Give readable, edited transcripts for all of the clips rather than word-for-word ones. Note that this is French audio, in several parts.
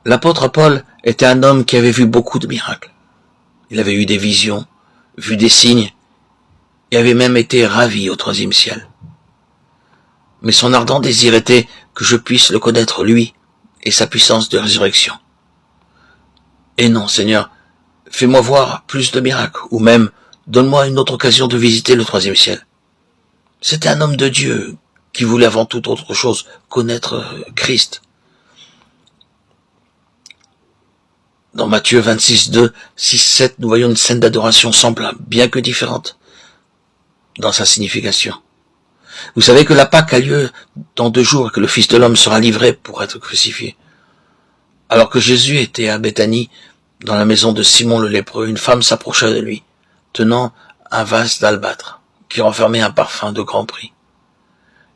L'apôtre Paul était un homme qui avait vu beaucoup de miracles. Il avait eu des visions, vu des signes, et avait même été ravi au 3e ciel. Mais son ardent désir était que je puisse le connaître lui et sa puissance de résurrection. Et non, Seigneur, fais-moi voir plus de miracles, ou même donne-moi une autre occasion de visiter le 3e ciel. C'était un homme de Dieu qui voulait avant toute autre chose connaître Christ. Dans Matthieu 26, 2, 6, 7, nous voyons une scène d'adoration semblable, bien que différente dans sa signification. Vous savez que la Pâque a lieu dans 2 jours et que le Fils de l'homme sera livré pour être crucifié. Alors que Jésus était à Béthanie, dans la maison de Simon le lépreux, une femme s'approcha de lui, tenant un vase d'albâtre qui renfermait un parfum de grand prix.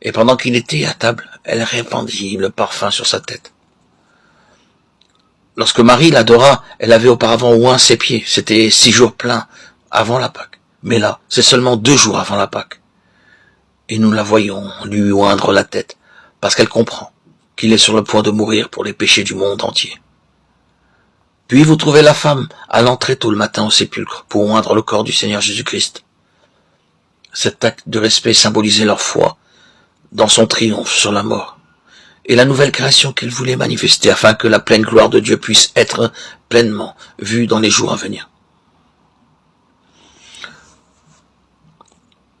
Et pendant qu'il était à table, elle répandit le parfum sur sa tête. Lorsque Marie l'adora, elle avait auparavant oint ses pieds. C'était 6 jours pleins avant la Pâque. Mais là, c'est seulement 2 jours avant la Pâque. Et nous la voyons lui oindre la tête, parce qu'elle comprend qu'il est sur le point de mourir pour les péchés du monde entier. Puis vous trouvez la femme allant très tôt le matin au sépulcre pour oindre le corps du Seigneur Jésus-Christ. Cet acte de respect symbolisait leur foi dans son triomphe sur la mort et la nouvelle création qu'il voulait manifester afin que la pleine gloire de Dieu puisse être pleinement vue dans les jours à venir.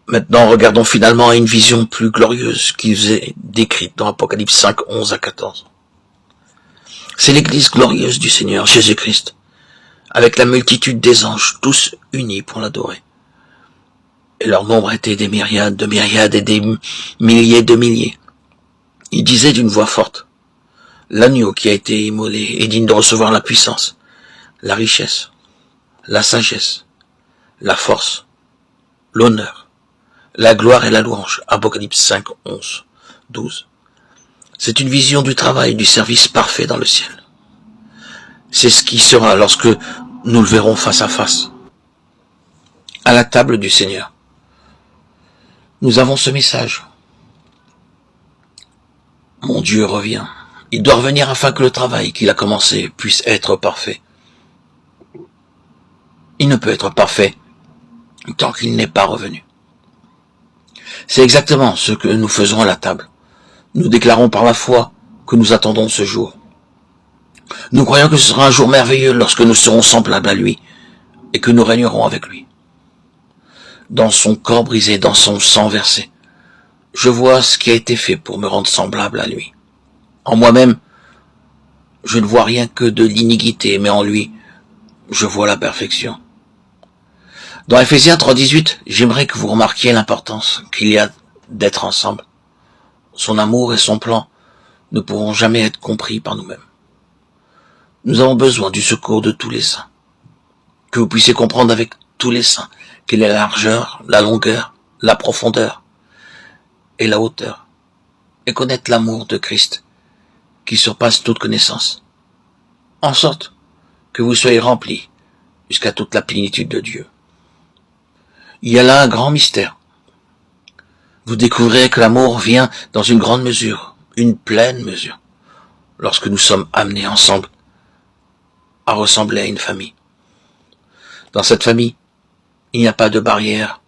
Maintenant, regardons finalement à une vision plus glorieuse qui vous est décrite dans Apocalypse 5, 11 à 14. C'est l'église glorieuse du Seigneur Jésus-Christ, avec la multitude des anges, tous unis pour l'adorer. Et leur nombre était des myriades de myriades et des milliers de milliers. Ils disaient d'une voix forte, l'agneau qui a été immolé est digne de recevoir la puissance, la richesse, la sagesse, la force, l'honneur, la gloire et la louange. Apocalypse 5, 11, 12. C'est une vision du travail, du service parfait dans le ciel. C'est ce qui sera lorsque nous le verrons face à face, à la table du Seigneur. Nous avons ce message. Mon Dieu revient. Il doit revenir afin que le travail qu'il a commencé puisse être parfait. Il ne peut être parfait tant qu'il n'est pas revenu. C'est exactement ce que nous faisons à la table. Nous déclarons par la foi que nous attendons ce jour. Nous croyons que ce sera un jour merveilleux lorsque nous serons semblables à lui et que nous régnerons avec lui. Dans son corps brisé, dans son sang versé, je vois ce qui a été fait pour me rendre semblable à lui. En moi-même, je ne vois rien que de l'iniquité, mais en lui, je vois la perfection. Dans Ephésiens 3,18, j'aimerais que vous remarquiez l'importance qu'il y a d'être ensemble. Son amour et son plan ne pourront jamais être compris par nous-mêmes. Nous avons besoin du secours de tous les saints. Que vous puissiez comprendre avec tous les saints quelle est la largeur, la longueur, la profondeur et la hauteur, et connaître l'amour de Christ qui surpasse toute connaissance, en sorte que vous soyez remplis jusqu'à toute la plénitude de Dieu. Il y a là un grand mystère. Vous découvrirez que l'amour vient dans une grande mesure, une pleine mesure, lorsque nous sommes amenés ensemble à ressembler à une famille. Dans cette famille, il n'y a pas de barrière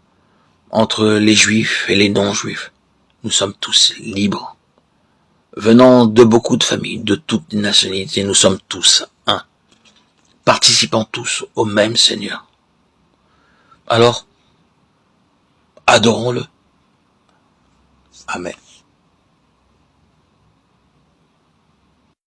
entre les juifs et les non-juifs. Nous sommes tous libres. Venant de beaucoup de familles, de toutes les nationalités, nous sommes tous un, participant tous au même Seigneur. Alors, adorons-le. Amen.